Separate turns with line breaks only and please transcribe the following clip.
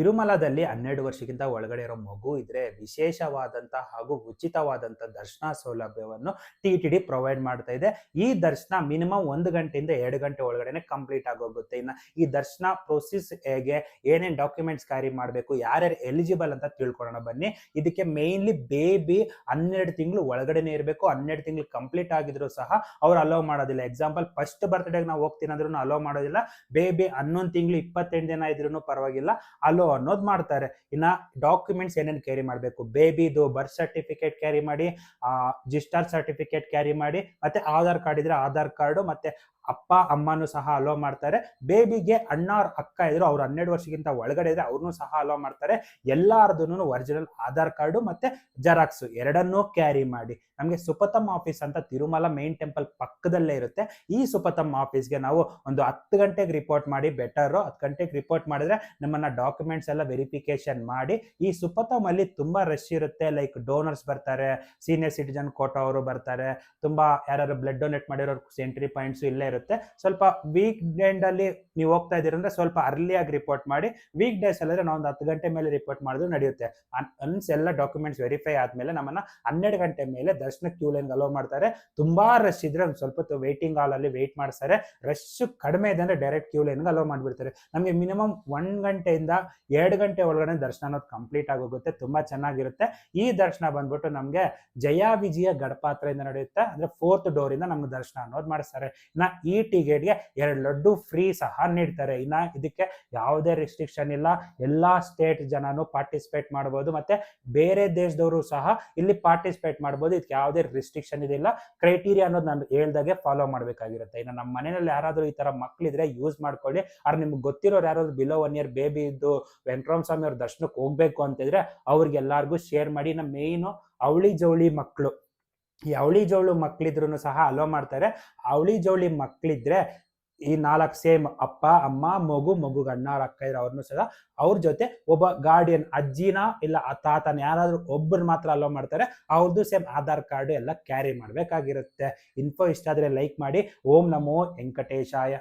ತಿರುಮಲದಲ್ಲಿ 12 ವರ್ಷಕ್ಕಿಂತ ಒಳಗಡೆ ಇರೋ ಮಗು ಇದ್ರೆ ವಿಶೇಷವಾದಂತ ಹಾಗೂ ಉಚಿತವಾದಂತ ದರ್ಶನ ಸೌಲಭ್ಯವನ್ನು ಟಿ ಪ್ರೊವೈಡ್ ಮಾಡ್ತಾ ಇದೆ. ಈ ದರ್ಶನ ಮಿನಿಮಮ್ 1 ಗಂಟೆಯಿಂದ 2 ಗಂಟೆ ಒಳಗಡೆ ಕಂಪ್ಲೀಟ್ ಆಗೋಗುತ್ತೆ. ಇನ್ನು ಈ ದರ್ಶನ ಪ್ರೊಸೆಸ್ ಹೇಗೆ, ಏನೇನ್ ಡಾಕ್ಯುಮೆಂಟ್ಸ್ ಕ್ಯಾರಿ ಮಾಡಬೇಕು, ಯಾರ್ಯಾರು ಎಲಿಜಿಬಲ್ ಅಂತ ತಿಳ್ಕೊಳ್ಳೋಣ ಬನ್ನಿ. ಇದಕ್ಕೆ ಮೇನ್ಲಿ ಬೇಬಿ 12 ತಿಂಗಳು ಒಳಗಡೆನೆ ಇರಬೇಕು. 12 ತಿಂಗಳು ಕಂಪ್ಲೀಟ್ ಆಗಿದ್ರು ಸಹ ಅವ್ರು ಅಲೋ ಮಾಡೋದಿಲ್ಲ. ಎಕ್ಸಾಂಪಲ್ ಫಸ್ಟ್ ಬರ್ತ್ಡೇಗೆ ನಾವು ಹೋಗ್ತೀನಿ ಅಂದ್ರೂ ಅಲೋ ಮಾಡೋದಿಲ್ಲ. ಬೇಬಿ 11 ತಿಂಗಳು 28 ದಿನ ಇದ್ರೂ ಪರವಾಗಿಲ್ಲ, ಅಲೋ ಅನ್ನೋದು ಮಾಡ್ತಾರೆ. ಇನ್ನ ಡಾಕ್ಯುಮೆಂಟ್ಸ್ ಏನೇನು ಕ್ಯಾರಿ ಮಾಡಬೇಕು, ಬೇಬಿದು ಬರ್ತ್ ಸರ್ಟಿಫಿಕೇಟ್ ಕ್ಯಾರಿ ಮಾಡಿ, ಡಿಸ್ಚಾರ್ಜ್ ಸರ್ಟಿಫಿಕೇಟ್ ಕ್ಯಾರಿ ಮಾಡಿ, ಮತ್ತೆ ಆಧಾರ್ ಕಾರ್ಡ್ ಇದ್ರೆ ಆಧಾರ್ ಕಾರ್ಡು, ಮತ್ತೆ ಅಪ್ಪ ಅಮ್ಮನೂ ಸಹ ಅಲೋ ಮಾಡ್ತಾರೆ. ಬೇಬಿಗೆ ಅಣ್ಣ ಅವ್ರ ಅಕ್ಕ ಇದ್ರು ಅವ್ರು 12 ವರ್ಷಕ್ಕಿಂತ ಒಳಗಡೆ ಇದ್ರೆ ಅವ್ರನ್ನೂ ಸಹ ಅಲೋ ಮಾಡ್ತಾರೆ. ಎಲ್ಲಾರ್ದು ಒರಿಜಿನಲ್ ಆಧಾರ್ ಕಾರ್ಡು ಮತ್ತೆ ಜೆರಾಕ್ಸ್ ಎರಡನ್ನೂ ಕ್ಯಾರಿ ಮಾಡಿ. ನಮಗೆ ಸುಪಥಮ್ ಆಫೀಸ್ ಅಂತ ತಿರುಮಲ ಮೇನ್ ಟೆಂಪಲ್ ಪಕ್ಕದಲ್ಲೇ ಇರುತ್ತೆ. ಈ ಸುಪಥಮ್ ಆಫೀಸ್ಗೆ ನಾವು ಒಂದು 10 ಗಂಟೆಗೆ ರಿಪೋರ್ಟ್ ಮಾಡಿ ಬೆಟರ್. 10 ಗಂಟೆಗೆ ರಿಪೋರ್ಟ್ ಮಾಡಿದ್ರೆ ನಮ್ಮನ್ನ ಡಾಕ್ಯುಮೆಂಟ್ಸ್ ಎಲ್ಲ ವೆರಿಫಿಕೇಶನ್ ಮಾಡಿ. ಈ ಸುಪಥಮ್ ಅಲ್ಲಿ ತುಂಬಾ ರಶ್ ಇರುತ್ತೆ. ಲೈಕ್ ಡೋನರ್ಸ್ ಬರ್ತಾರೆ, ಸೀನಿಯರ್ ಸಿಟಿಜನ್ ಕೋಟಾ ಅವರು ಬರ್ತಾರೆ, ತುಂಬಾ ಯಾರು ಬ್ಲಡ್ ಡೊನೇಟ್ ಮಾಡಿರೋ ಎಂಟ್ರಿ ಪಾಯಿಂಟ್ಸ್ ಇಲ್ಲೇ ಇರುತ್ತೆ. ಸ್ವಲ್ಪ ವೀಕ್ ಎಂಡ್ ಅಲ್ಲಿ ನೀವು ಹೋಗ್ತಾ ಇದೀರಂದ್ರೆ ಸ್ವಲ್ಪ ಅರ್ಲಿಯಾಗಿ ರಿಪೋರ್ಟ್ ಮಾಡಿ. ವೀಕ್ ಡೇಸ್ ಅಲ್ಲಿದ್ರೆ ನಾವು ಒಂದು 10 ಗಂಟೆ ಮೇಲೆ ರಿಪೋರ್ಟ್ ಮಾಡಿದ್ರು ನಡೆಯುತ್ತೆ. ಅನ್ಸ್ ಎಲ್ಲ ಡಾಕ್ಯುಮೆಂಟ್ಸ್ ವೆರಿಫೈ ಆದ್ಮೇಲೆ ನಮ್ಮನ್ನ 12 ಗಂಟೆ ಮೇಲೆ ದರ್ಶನ ಕ್ಯೂ ಲೈನ್ ಅಲೋ ಮಾಡ್ತಾರೆ. ತುಂಬಾ ರಶ್ ಇದ್ರೆ ಒಂದು ಸ್ವಲ್ಪ ವೇಟಿಂಗ್ ಹಾಲ್ ಅಲ್ಲಿ ವೇಟ್ ಮಾಡಿಸ್ತಾರೆ. ರಶ್ ಕಡಿಮೆ ಇದೆ ಅಂದ್ರೆ ಡೈರೆಕ್ಟ್ ಕ್ಯೂ ಲೈನ್ ಅಲೋ ಮಾಡ್ಬಿಡ್ತಾರೆ. ನಮಗೆ ಮಿನಿಮಮ್ 1 ಗಂಟೆಯಿಂದ 2 ಗಂಟೆ ಒಳಗಡೆ ದರ್ಶನ ಅನ್ನೋದು ಕಂಪ್ಲೀಟ್ ಆಗೋಗುತ್ತೆ. ತುಂಬಾ ಚೆನ್ನಾಗಿರುತ್ತೆ. ಈ ದರ್ಶನ ಬಂದ್ಬಿಟ್ಟು ನಮ್ಗೆ ಜಯ ವಿಜಯ ಗಡಪಾತ್ರೆಯಿಂದ ನಡೆಯುತ್ತೆ. ಅಂದ್ರೆ 4th ಡೋರ್ ಇಂದ ನಮ್ಗೆ ದರ್ಶನ ಅನ್ನೋದು ಮಾಡಿಸ್ತಾರೆ. ಇನ್ನ ಈ ಟಿಕೆಟ್ಗೆ 2 ಲಡ್ಡು ಫ್ರೀ ಸಹ ನೀಡ್ತಾರೆ. ಇನ್ನ ಇದಕ್ಕೆ ಯಾವುದೇ ರಿಸ್ಟ್ರಿಕ್ಷನ್ ಇಲ್ಲ. ಎಲ್ಲಾ ಸ್ಟೇಟ್ ಜನನು ಪಾರ್ಟಿಸಿಪೇಟ್ ಮಾಡಬಹುದು, ಮತ್ತೆ ಬೇರೆ ದೇಶದವರು ಸಹ ಇಲ್ಲಿ ಪಾರ್ಟಿಸಿಪೇಟ್ ಮಾಡಬಹುದು. ಇದಕ್ಕೆ ಯಾವುದೇ ರಿಸ್ಟ್ರಿಕ್ಷನ್ ಇದಿಲ್ಲ. ಕ್ರೈಟೀರಿಯಾ ಅನ್ನೋದು ನಾನು ಹೇಳ್ದಾಗೆ ಫಾಲೋ ಮಾಡ್ಬೇಕಾಗಿರುತ್ತೆ. ಇನ್ನು ನಮ್ಮ ಮನೆಯಲ್ಲಿ ಯಾರಾದ್ರೂ ಈ ತರ ಮಕ್ಳಿದ್ರೆ ಯೂಸ್ ಮಾಡ್ಕೊಳ್ಳಿ. ಆದ್ರೆ ನಿಮ್ಗೆ ಗೊತ್ತಿರೋರು ಯಾರಾದ್ರೂ ಬಿಲೋ 1 ಇಯರ್ ಬೇಬಿ ಇದ್ದು ವೆಂಕಟರಾಮ ಸ್ವಾಮಿ ಅವ್ರ ದರ್ಶನಕ್ಕೆ ಹೋಗ್ಬೇಕು ಅಂತಿದ್ರೆ ಅವ್ರಿಗೆ ಎಲ್ಲಾರ್ಗು ಶೇರ್ ಮಾಡಿ. ಇನ್ನು ಮೇಯ್ನು ಅವಳಿ ಜವಳಿ ಮಕ್ಕಳು, ಈ ಅವಳಿ ಜವಳು ಮಕ್ಳಿದ್ರು ಸಹ ಅಲೋ ಮಾಡ್ತಾರೆ. ಅವಳಿ ಜವಳಿ ಮಕ್ಳಿದ್ರೆ ಈ 4 ಸೇಮ್ ಅಪ್ಪ ಅಮ್ಮ ಮಗುಗ ಅಣ್ಣ ಅವ್ರ ಅಕ್ಕ ಇದ್ರೆ ಅವ್ರನ್ನು ಸಹ ಅವ್ರ ಜೊತೆ ಒಬ್ಬ ಗಾರ್ಡಿಯನ್ ಅಜ್ಜಿನ ಇಲ್ಲ ತಾತನ ಯಾರಾದ್ರೂ ಒಬ್ಬರು ಮಾತ್ರ ಅಲೋ ಮಾಡ್ತಾರೆ. ಅವ್ರದ್ದು ಸೇಮ್ ಆಧಾರ್ ಕಾರ್ಡ್ ಎಲ್ಲ ಕ್ಯಾರಿ ಮಾಡ್ಬೇಕಾಗಿರುತ್ತೆ. ಇನ್ಫೋ ಇಷ್ಟ ಆದ್ರೆ ಲೈಕ್ ಮಾಡಿ. ಓಂ ನಮೋ ವೆಂಕಟೇಶಾಯ.